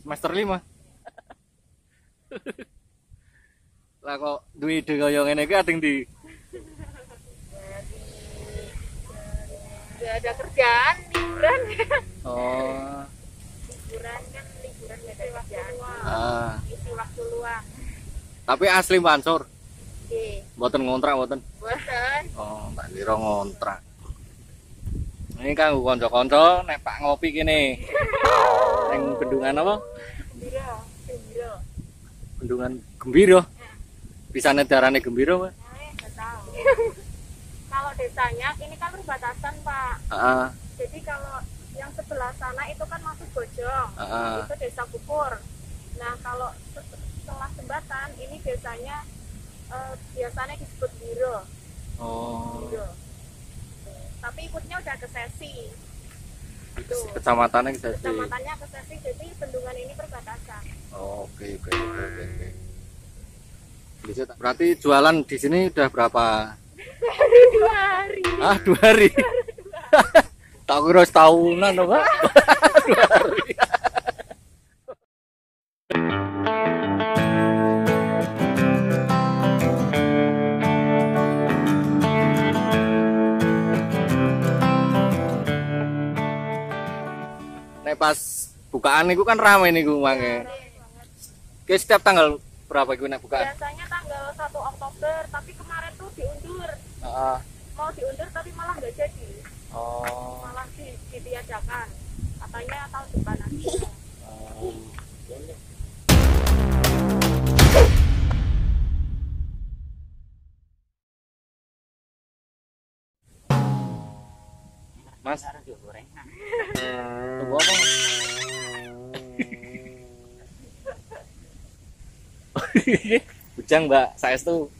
semester 5. Lah kok duwe ide kaya ngene iki ating di Gak ada kerjaan, liburan. Oh. Liburan kan, liburan gak ada kerjaan. Isi waktu luang. Tapi asli Mansur. Oke. Mboten ngontrak mboten. Bosan. Oh, tak kira ngontrak. Ini kanggo kanca-kanca nek Pak ngopi kene. Ning bendungan apa? Gembira, gembira. Bendungan Gembira. Pisane darane Gembira, Pak. Nggak tahu. Kalau desanya ini kan perbatasan, Pak. Heeh. Jadi kalau yang sebelah sana itu kan masuk Bojong. Heeh. Itu desa Kupur. Nah, kalau setelah jembatan ini biasanya disebut Biro. Oh. Biro. Tapi ikutnya udah ke Sesi. Itu. Kecamatannya ke Sesi. Kecamatannya ke Sesi, jadi bendungan ini perbatasan. Oh, oke. Berarti jualan di sini udah berapa? Baru 2 hari. Ah, 2 hari. Tak kira setahunan loh, Pak. 2 hari. Nek pas bukaan itu kan ramai nih gue mange. Oke, setiap tanggal berapa gue nek bukaan? Biasanya tanggal 1 Oktober, tapi kemarin tuh diundur. Mau diundur tapi malah nggak jadi. Oh. Malah ditiadakan. Katanya tahun depan aja. Mas, tunggu apa, Mas? Bujang, Mbak, saestu.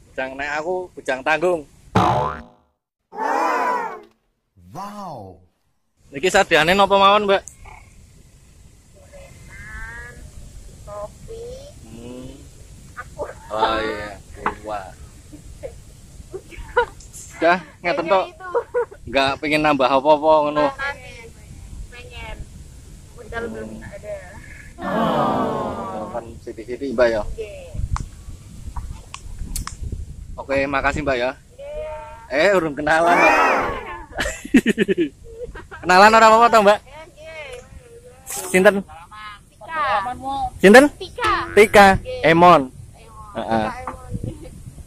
Bujang nek aku bujang tanggung. Wow. Niki sadiane napa mawon, Mbak? Gorengan, kopi, aku. Oh iya, wah. Dah, ngeten tok. Itu. Enggak pengen nambah apa-apa ngono. Pengen. Modal belum ada. Kan sithik-sithik, Mbak ya. Oke. Oke, makasih, Mbak ya. Iya. Urung kenalan, Mbak. Kenalan ora apa-apa to, Mbak? Sinten? Tika. Sinten? Tika. Tika, Emon. Heeh.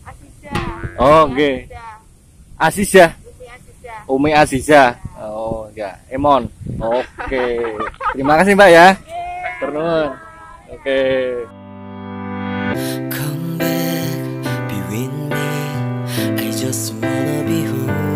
Aziza. Oh, nggih. Aziza. Umi Aziza. Umi Aziza. Oh, ya, Emon. Oke. Terima kasih, Mbak ya. Turun. Oke. Come back, be with me. I just wanna be home.